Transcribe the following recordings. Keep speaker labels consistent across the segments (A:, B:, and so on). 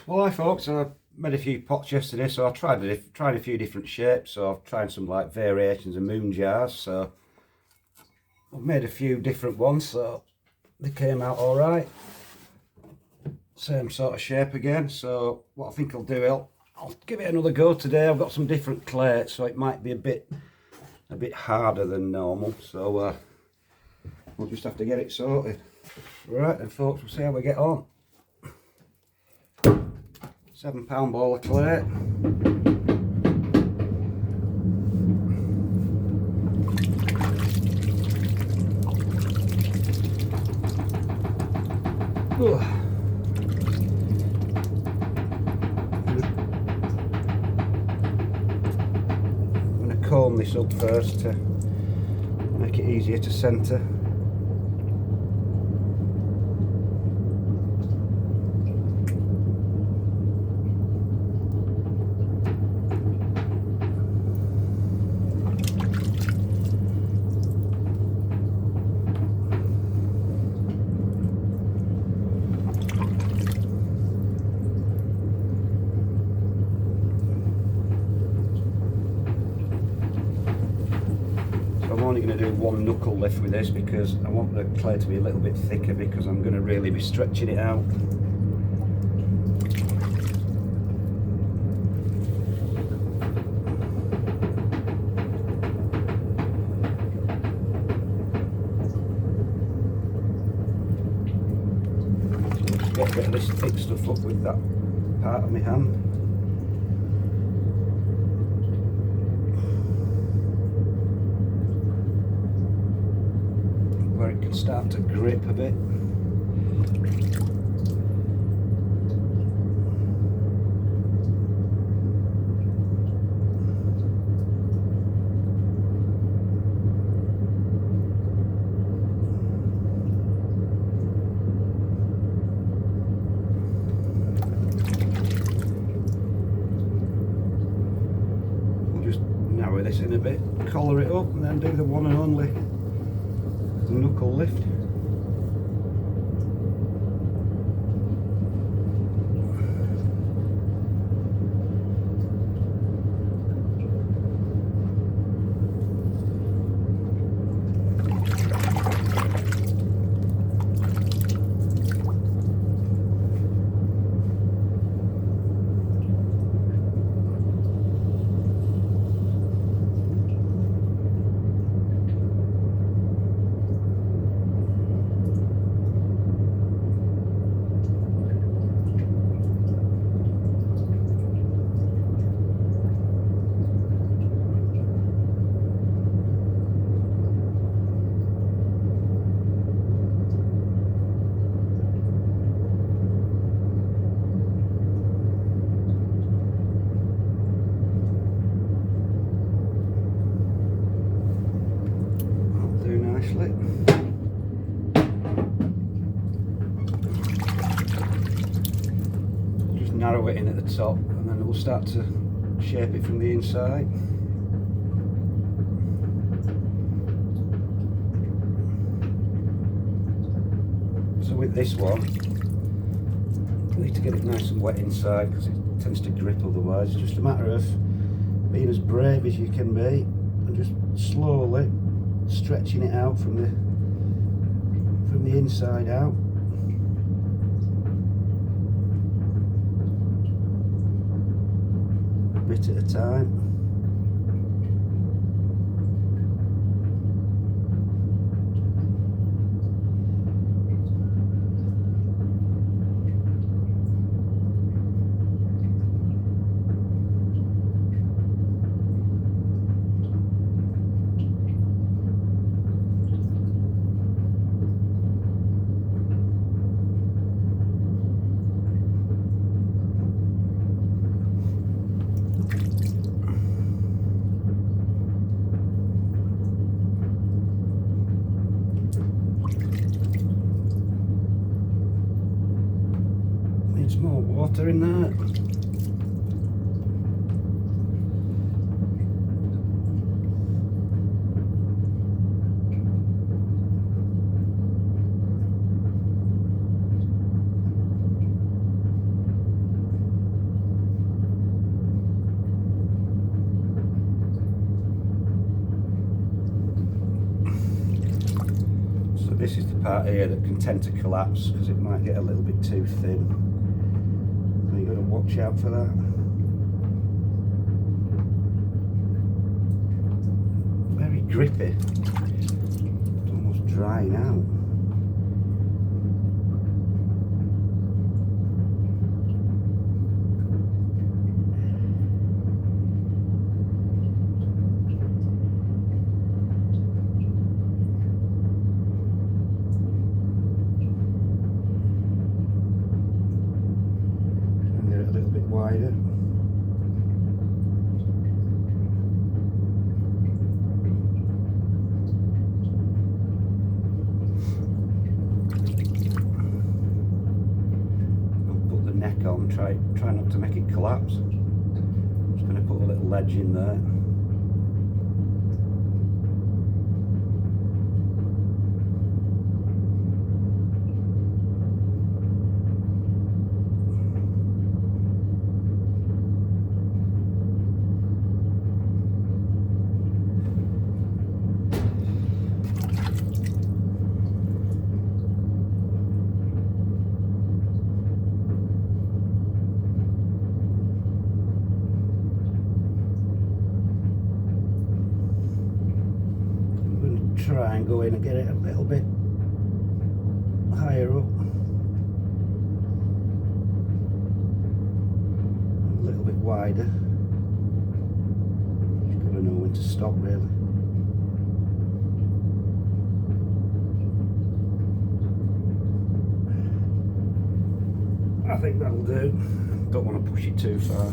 A: Well, hi folks, I made a few pots yesterday, so I tried a few different shapes. So I've tried some like variations of moon jars. So I've made a few different ones, so they came out all right. Same sort of shape again. So what I think I'll do, I'll give it another go today. I've got some different clay, so it might be a bit harder than normal. So we'll just have to get it sorted. Right then, folks, we'll see how we get on. £7 ball of clay. I'm going to comb this up first to make it easier to centre. I'm only going to do one knuckle lift with this because I want the clay to be a little bit thicker, because I'm going to really be stretching it out. Just get a bit of this thick stuff up with that part of my hand. Where it can start to grip a bit. We'll just narrow this in a bit, collar it up, and then do the one and only knuckle lift. Just narrow it in at the top, and then we'll start to shape it from the inside. So with this one, you need to get it nice and wet inside because it tends to grip otherwise. It's just a matter of being as brave as you can be and just slowly stretching it out from the inside out. A bit at a time. Needs more water in there. part here that can tend to collapse because it might get a little bit too thin. So you've got to watch out for that. Very grippy. It's almost drying out. Wider. I'll put the neck on, try not to make it collapse. I'm just going to put a little ledge in there. Try and go in and get it a little bit higher up, a little bit wider. You've got to know when to stop, really. I think that'll do. Don't want to push it too far.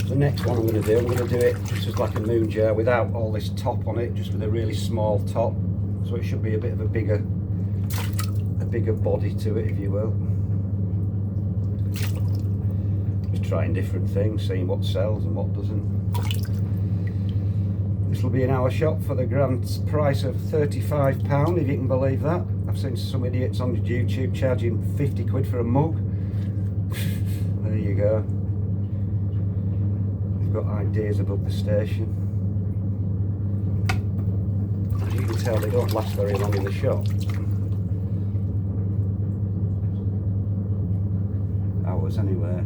A: The next one I'm going to do it just as like a moon jar without all this top on it, just with a really small top, so it should be a bit of a bigger body to it, if you will. Just trying different things, seeing what sells and what doesn't. This will be in our shop for the grand price of £35, if you can believe that. I've seen some idiots on YouTube charging 50 quid for a mug. There you go. Got ideas above the station. As you can tell, they don't last very long in the shop. Hours anyway.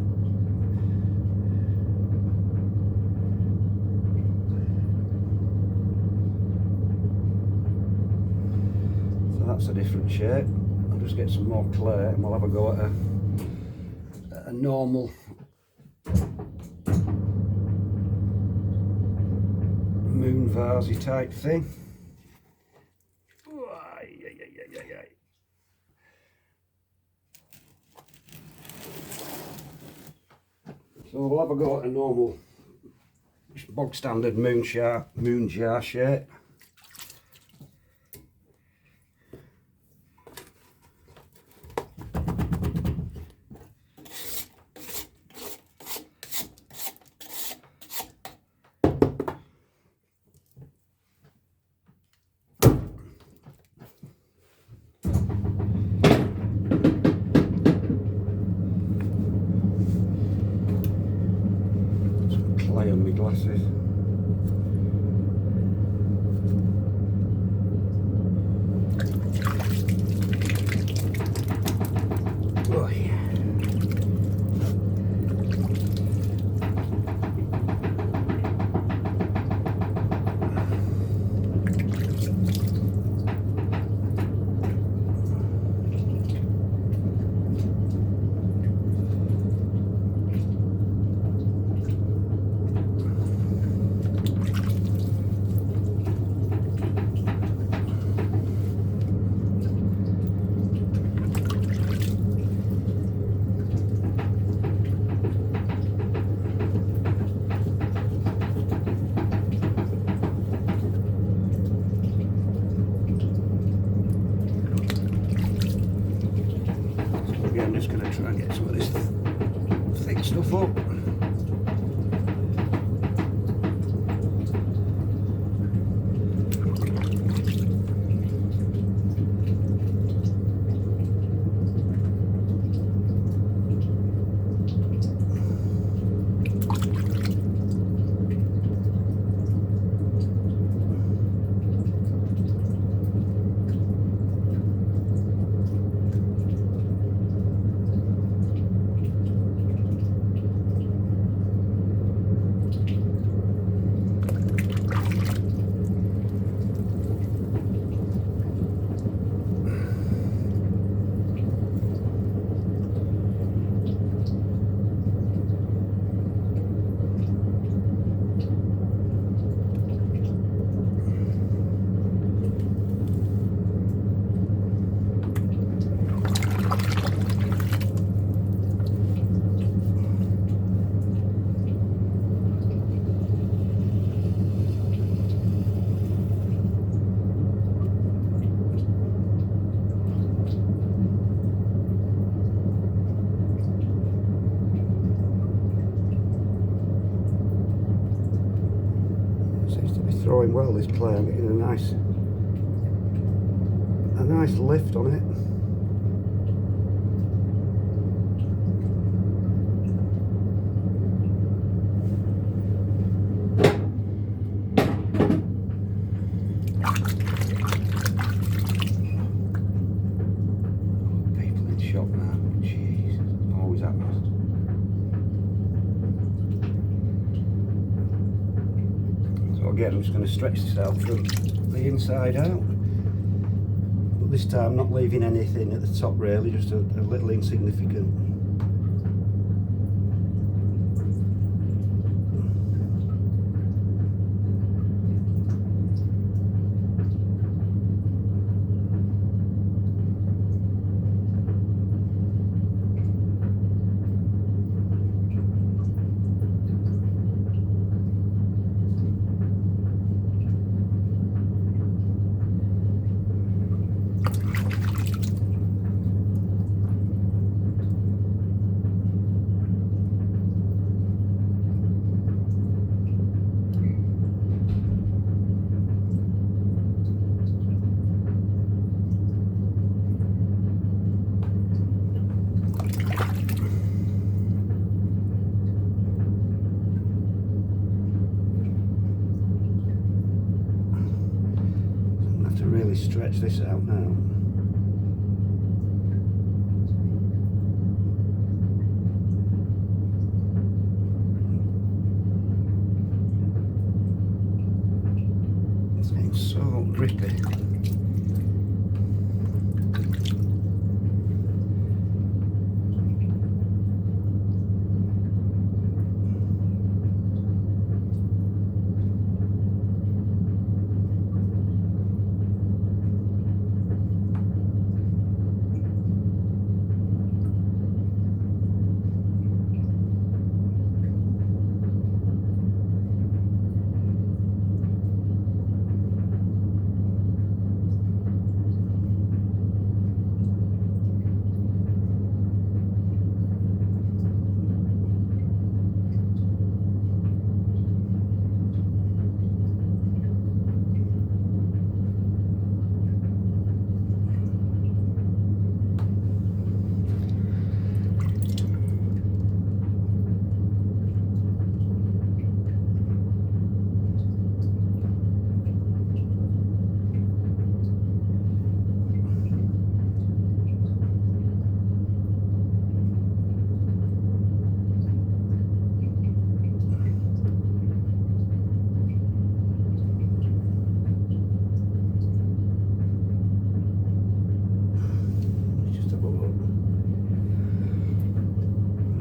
A: So that's a different shape. I'll just get some more clay and we'll have a go at a normal moon vasey type thing. So we'll have a go at a normal bog standard moon jar shape. Clay on my glasses. Oh yeah. I'm just going to try and get some of this thick stuff up. going well, this clay. I'm getting a nice lift on it. People in shop now, jeez, always happens. So again, I'm just going to stretch this out from the inside out. But this time not leaving anything at the top really, just a little insignificant. Really stretch this out now. It's getting so grippy.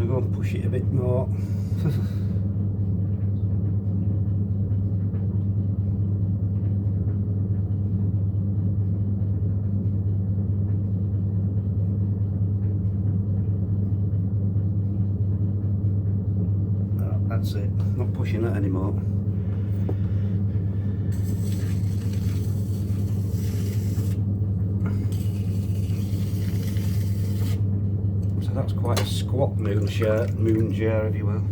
A: Go and push it a bit more. That's it, not pushing that anymore. That's quite a squat moon jar, if you will.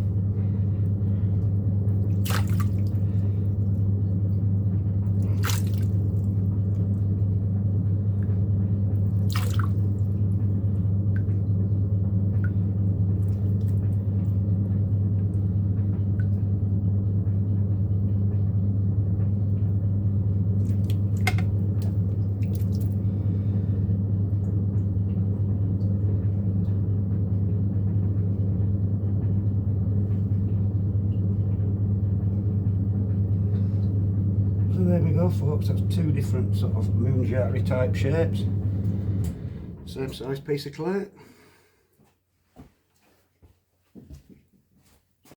A: There we go folks, that's two different sort of moon jarry type shapes. Same size piece of clay.